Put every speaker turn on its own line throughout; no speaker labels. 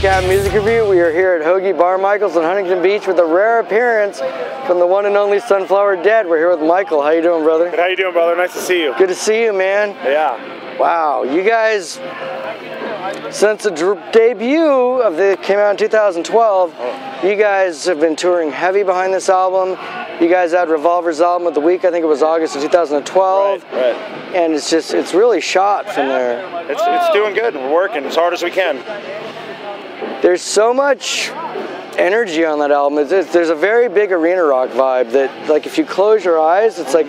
Madcap Music Review. We are here at Hoagie Bar Michael's in Huntington Beach with a rare appearance from the one and only Sunflower Dead. We're here with Michael. How you doing, brother?
Good. How you doing, brother? Nice to see you.
Good to see you, man.
Yeah.
Wow, you guys, since the debut of the came out in 2012, you guys have been touring heavy behind this album. You guys had Revolver's album of the week. I think it was August of 2012.
Right.
And it's really shot from there.
It's doing good. We're working as hard as we can.
There's so much energy on that album. There's a very big arena rock vibe that, like, if you close your eyes, it's like,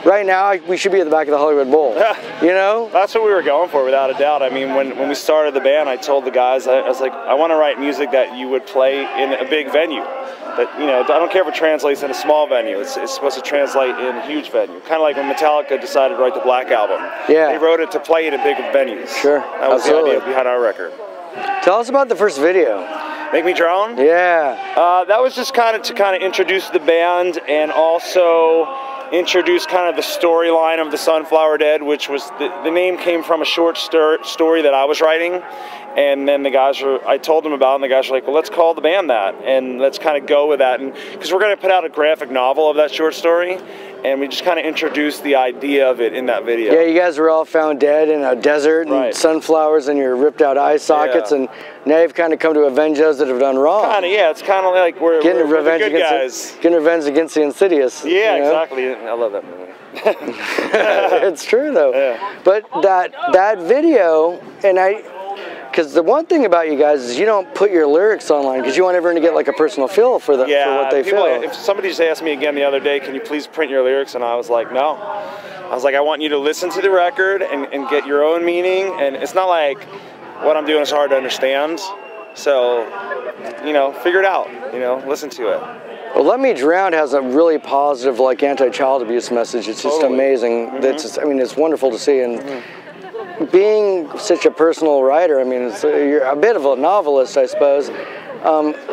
right now, we should be at the back of the Hollywood Bowl, you know?
That's what we were going for, without a doubt. I mean, when we started the band, I told the guys, I was like, I want to write music that you would play in a big venue. That, you know, I don't care if it translates in a small venue. It's supposed to translate in a huge venue. Kind of like when Metallica decided to write the Black Album.
Yeah.
They wrote it to play in a big venues.
Sure,
That was
absolutely.
the idea behind our record.
Tell us about the first video.
Make Me Drown?
Yeah.
That was just kind of to introduce the band and also introduce kind of the storyline of the Sunflower Dead, which was the name came from a short story that I was writing, and then I told them about it, and the guys were like, well, let's call the band that, and let's kind of go with that, and because we're going to put out a graphic novel of that short story, and we just kind of introduced the idea of it in that video.
Yeah, you guys were all found dead in a desert, and sunflowers in your ripped out eye sockets, and now you've kind of come to avenge those that have done wrong.
Kind of, yeah. It's kind of like we're the good guys.
Getting revenge against the insidious.
Yeah,
you know?
Exactly. I love that movie.
It's true, though.
Yeah.
But that video, because the one thing about you guys is you don't put your lyrics online because you want everyone to get like a personal feel for what they feel.
If somebody just asked me again the other day, can you please print your lyrics? And I was like, no. I was like, I want you to listen to the record and get your own meaning. And it's not like what I'm doing is hard to understand. So, you know, figure it out. You know, listen to it.
Well, Let Me Drown has a really positive, like, anti-child abuse message. It's just amazing. Mm-hmm. It's wonderful to see. And being such a personal writer, I mean, you're a bit of a novelist, I suppose.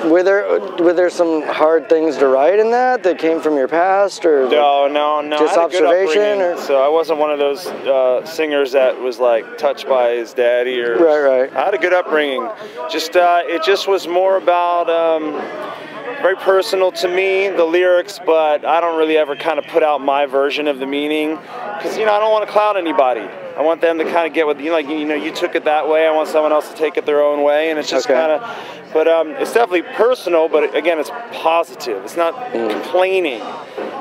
Were there some hard things to write in that came from your past, or
no,
just observation? Or?
So I wasn't one of those singers that was like touched by his daddy, or
right.
I had a good upbringing. It just was more about very personal to me, the lyrics, but I don't really ever kind of put out my version of the meaning because I don't want to cloud anybody. I want them to kind of get what you took it that way. I want someone else to take it their own way, and it's just kind of. But it's definitely personal. But again, it's positive. It's not complaining.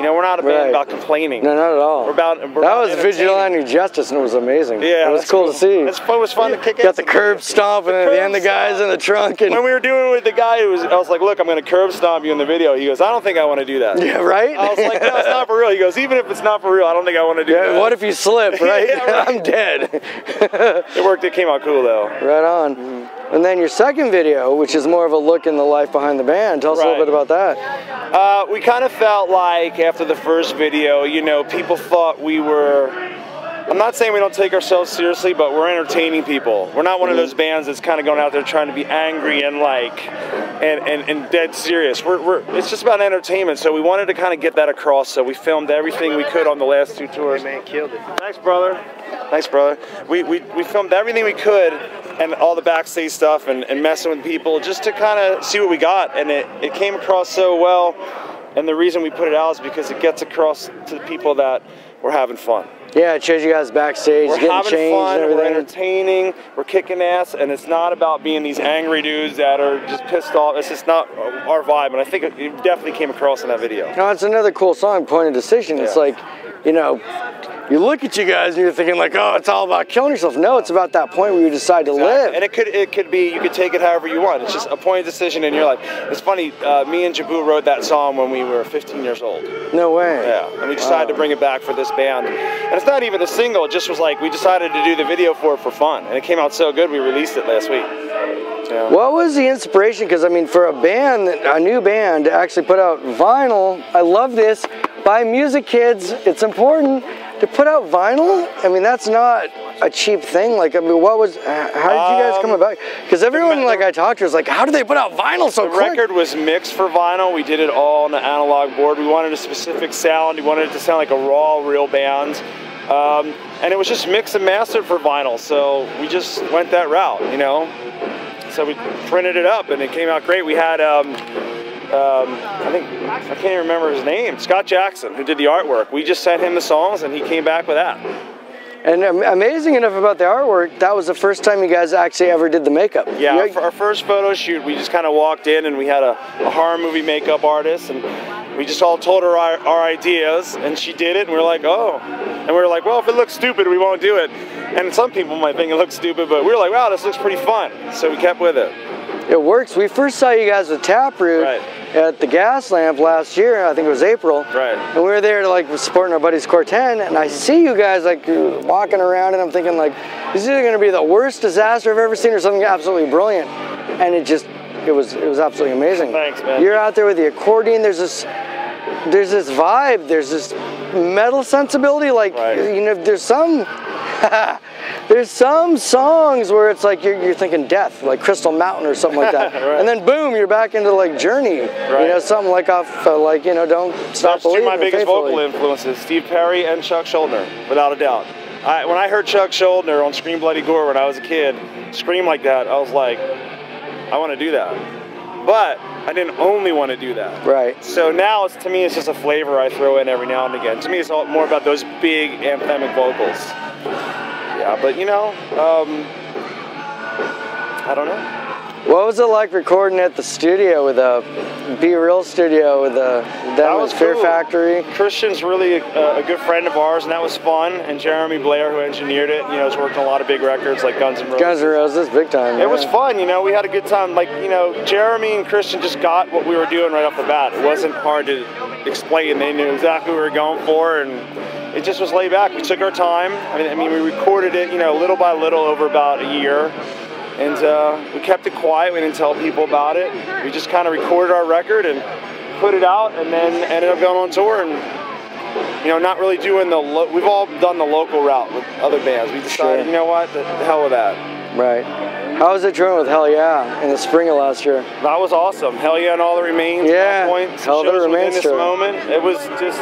We're not a band about complaining.
No, not at all.
We're
that was vigilante justice, and it was amazing.
Yeah,
it was cool to see.
It was fun to kick it.
Got the curb stomp, and at the end, the guy's in the trunk. And
when we were doing it with the guy, I was like, "Look, I'm going to curb stomp you in the video." He goes, "I don't think I want to do that."
Yeah, right.
I was like, "No, it's not for real." He goes, "Even if it's not for real, I don't think I want to do that."
What if you slip? Right?
Right.
I'm dead.
It worked. It came out cool though.
Right on. Mm-hmm. And then your second video, which is more of a look in the life behind the band. Tell us a little bit about that.
We kind of felt like after the first video, people thought we were. I'm not saying we don't take ourselves seriously, but we're entertaining people. We're not one of those bands that's kind of going out there trying to be angry and and dead serious. It's just about entertainment. So we wanted to kind of get that across. So we filmed everything we could on the last two tours.
Hey man, killed it.
Thanks, brother. Thanks, brother. We filmed everything we could and all the backstage stuff and messing with people just to kind of see what we got. And it came across so well. And the reason we put it out is because it gets across to the people that we're having fun.
Yeah, it shows you guys backstage,
we're
getting
having
changed
fun,
and everything.
We're entertaining, we're kicking ass, and it's not about being these angry dudes that are just pissed off. It's just not our vibe, and I think it definitely came across in that video.
No, it's another cool song, Point of Decision. It's like, you look at you guys and you're thinking like, oh, it's all about killing yourself. No, it's about that point where you decide to live.
And it could be, you could take it however you want. It's just a point of decision in your life. It's funny, me and Jabu wrote that song when we were 15 years old.
No way.
Yeah, and we decided to bring it back for this band. And it's not even a single, it just was like, we decided to do the video for it for fun. And it came out so good, we released it last week. Yeah.
What was the inspiration? Because, for a band, a new band, to actually put out vinyl, I love this. Buy music, kids. It's important to put out vinyl. That's not a cheap thing. How did you guys come about? Because everyone I talked to was like, how do they put out vinyl so quick?
The record was mixed for vinyl. We did it all on the analog board. We wanted a specific sound. We wanted it to sound like a raw, real band. And it was just mixed and mastered for vinyl. So we just went that route, So we printed it up, and it came out great. We had, I can't even remember his name, Scott Jackson, who did the artwork. We just sent him the songs, and he came back with that.
And amazing enough about the artwork, that was the first time you guys actually ever did the makeup.
Yeah, our first photo shoot, we just kind of walked in, and we had a horror movie makeup artist, and we just all told her our ideas, and she did it, and we were like, oh. And we were like, well, if it looks stupid, we won't do it. And some people might think it looks stupid, but we were like, wow, this looks pretty fun. So we kept with it.
It works. We first saw you guys with Taproot at the Gas Lamp last year. I think it was April.
Right.
And we were there to like supporting our buddies Corten, and I see you guys like walking around, and I'm thinking like, this is either going to be the worst disaster I've ever seen or something absolutely brilliant. And it was absolutely amazing.
Thanks, man.
You're out there with the accordion. There's this vibe. There's this metal sensibility. Like you know, there's some. There's some songs where it's like you're thinking death, like Crystal Mountain or something like that, and then boom, you're back into like Journey, you know, something like off like, you know, Don't Stop Believing.
That's two of my biggest vocal influences, Steve Perry and Chuck Schuldiner, without a doubt. When I heard Chuck Schuldiner on Scream Bloody Gore when I was a kid scream like that, I was like, I want to do that. But I didn't only want to do that.
Right.
So now, to me, it's just a flavor I throw in every now and again. To me, it's all more about those big anthemic vocals. Yeah, but you know, I don't know.
What was it like recording at the studio with Be Real Studio with that was Fear
cool.
Factory?
Christian's really a good friend of ours, and that was fun. And Jeremy Blair, who engineered it, you know, has worked on a lot of big records like Guns N' Roses.
Guns N' Roses, big time.
It was fun, you know. We had a good time. Like, you know, Jeremy and Christian just got what we were doing right off the bat. It wasn't hard to explain. They knew exactly what we were going for, and it just was laid back. We took our time. I mean, we recorded it, you know, little by little over about a year. And we kept it quiet. We didn't tell people about it. We just kind of recorded our record and put it out, and then ended up going on tour. And, you know, not really doing we've all done the local route with other bands. We decided, you know what, the hell with that.
Right. How was it touring with Hell Yeah in the spring of last year?
That was awesome. Hell Yeah and All That Remains.
Yeah.
Hell That Remains. This moment, it was just.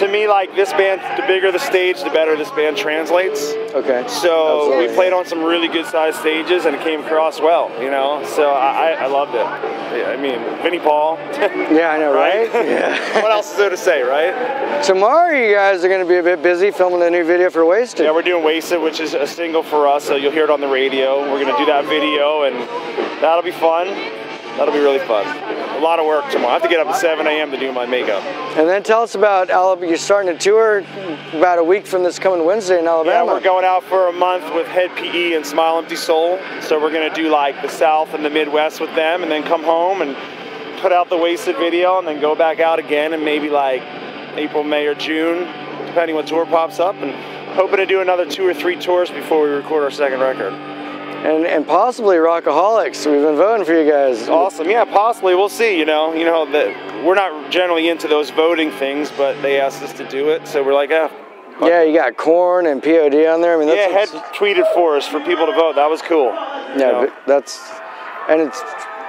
To me, like, this band, the bigger the stage, the better this band translates.
Okay.
So
absolutely.
we played on some really good-sized stages, and it came across well, you know? So I loved it. I mean, Vinnie Paul.
Yeah, I know, right?
Yeah. What else is there to say, right?
Tomorrow you guys are going to be a bit busy filming a new video for Wasted.
Yeah, we're doing Wasted, which is a single for us, so you'll hear it on the radio. We're going to do that video, and that'll be fun. That'll be really fun. A lot of work tomorrow. I have to get up at 7 a.m. to do my makeup.
And then tell us about Alabama. You're starting a tour about a week from this coming Wednesday in Alabama.
Yeah, we're going out for a month with Head PE and Smile Empty Soul. So we're going to do like the South and the Midwest with them, and then come home and put out the Wasted video, and then go back out again in maybe like April, May, or June, depending what tour pops up. And hoping to do another 2 or 3 tours before we record our second record.
And possibly Rockaholics. We've been voting for you guys.
Awesome. Yeah, possibly. We'll see. You know that we're not generally into those voting things, but they asked us to do it, so we're like, yeah.
Yeah, you got Korn and POD on there. I mean, that's
Head tweeted for us for people to vote. That was cool.
Yeah,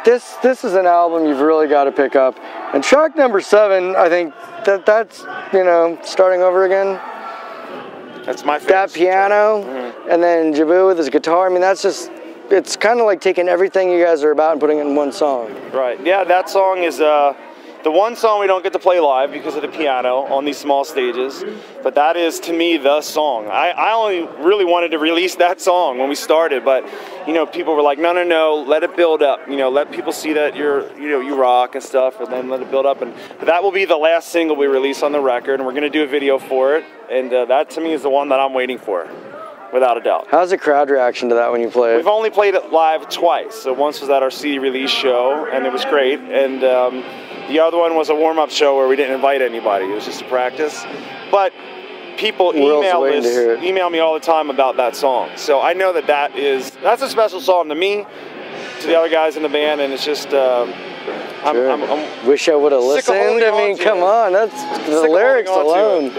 this is an album you've really got to pick up. And track number 7, I think that's you know, starting over again.
That's my favorite.
That piano, and then Jabu with his guitar. I mean, that's just, it's kind of like taking everything you guys are about and putting it in one song.
Right. Yeah, that song is the one song we don't get to play live because of the piano on these small stages. But that is, to me, the song. I only really wanted to release that song when we started, but you know, people were like, no, let it build up. You know, let people see that you rock and stuff, and then let it build up. And that will be the last single we release on the record, and we're gonna do a video for it. And that, to me, is the one that I'm waiting for, without a doubt.
How's the crowd reaction to that when you play it?
We've only played it live twice. So once was at our CD release show, and it was great. And the other one was a warm-up show where we didn't invite anybody. It was just a practice. But people email me all the time about that song. So I know that's a special song to me, to the other guys in the band, and it's just I'm
wish I would have listened. I mean, come on, that's the lyrics alone.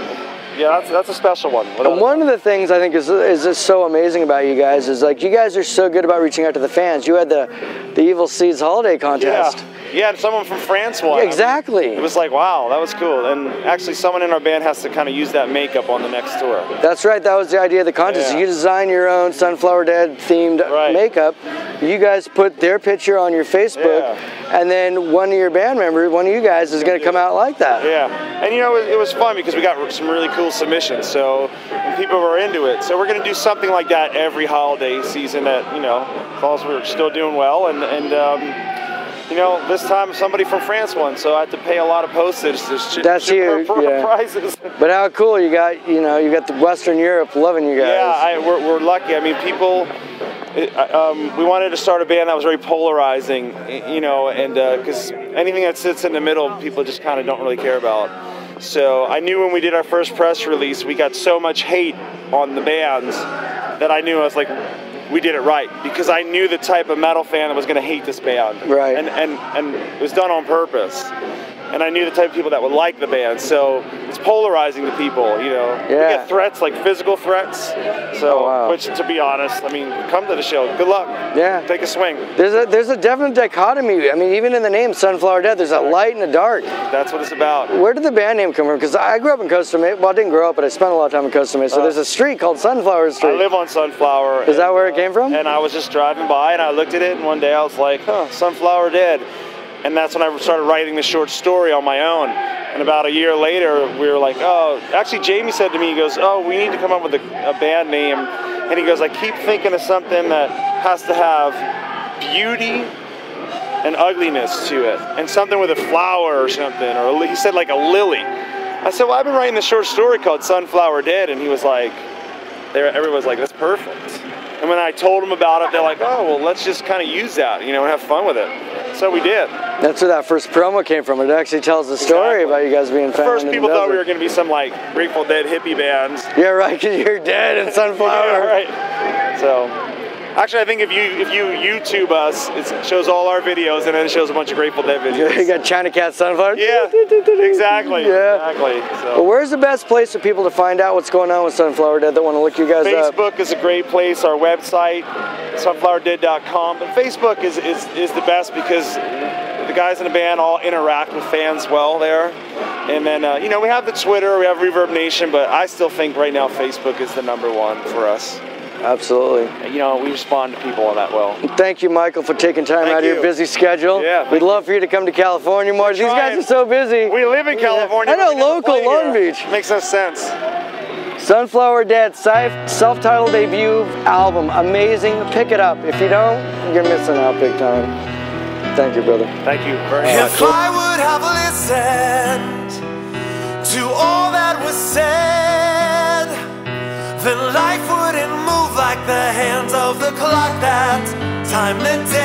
Yeah, that's a special one.
And one of the things I think is just so amazing about you guys is like you guys are so good about reaching out to the fans. You had the Evil Seeds holiday contest.
Yeah. Yeah, and someone from France won.
Exactly.
It was like, wow, that was cool. And actually, someone in our band has to kind of use that makeup on the next tour.
That's right. That was the idea of the contest.
Yeah.
You design your own Sunflower Dead themed makeup. You guys put their picture on your Facebook, and then one of your band members, one of you guys, is going to come out like that.
Yeah, and you know, it was fun because we got some really cool submissions. So people were into it. So we're going to do something like that every holiday season. That, you know, as long as we're still doing well, and you know, this time somebody from France won, so I had to pay a lot of postage to
That's huge,
for prizes.
But how cool you got! You know, you got the Western Europe loving you guys.
Yeah, we're lucky. I mean, people. We wanted to start a band that was very polarizing, you know, and because anything that sits in the middle, people just kind of don't really care about. So I knew when we did our first press release, we got so much hate on the bands that I knew, I was like, we did it right, because I knew the type of metal fan that was going to hate this band,
right?
And it was done on purpose. And I knew the type of people that would like the band, so it's polarizing to people, you know.
Yeah.
We get threats, like physical threats. So,
wow.
Which, to be honest, I mean, come to the show. Good luck.
Yeah.
Take a swing.
There's a definite dichotomy. I mean, even in the name Sunflower Dead, there's a light and a dark.
That's what it's about.
Where did the band name come from? Because I grew up in Costa Mesa. Well, I didn't grow up, but I spent a lot of time in Costa Mesa. So there's a street called Sunflower Street.
I live on Sunflower.
Is that where it came from?
And I was just driving by, and I looked at it, and one day I was like, huh, Sunflower Dead. And that's when I started writing the short story on my own. And about a year later, we were like, oh, actually Jamie said to me, he goes, oh, we need to come up with a band name. And he goes, I keep thinking of something that has to have beauty and ugliness to it. And something with a flower or something. Or he said like a lily. I said, well, I've been writing this short story called Sunflower Dead. And he was like, everyone was like, that's perfect. And when I told them about it, they're like, oh, well, let's just kind of use that, you know, and have fun with it. So we did.
That's where that first promo came from. It actually tells the story about you guys being found.
First, people thought we were going to be some like Grateful Dead hippie bands.
Yeah, right. Because you're dead and Sunflower.
Yeah, right. So, actually, I think if you YouTube us, it shows all our videos, and then it shows a bunch of Grateful Dead videos.
You got China Cat Sunflower.
Yeah, exactly.
Yeah.
Exactly. So.
Well, where's the best place for people to find out what's going on with Sunflower Dead that want to look you guys up?
Facebook is a great place. Our website, sunflowerdead.com. But Facebook is the best because the guys in the band all interact with fans well there. And then, you know, we have the Twitter, we have Reverb Nation, but I still think right now Facebook is the #1 for us.
Absolutely.
You know, we respond to people on that well.
Thank you, Michael, for taking time out of your busy schedule.
Yeah,
we'd love for you to come to California more. These guys are so busy.
We live in California.
I know, local, Long Beach.
Makes no sense.
Sunflower Dead, self-titled debut album. Amazing. Pick it up. If you don't, you're missing out big time. Thank you, brother.
Thank you very much.
If I would have listened to all that was said, then life wouldn't move like the hands of the clock that timed the day.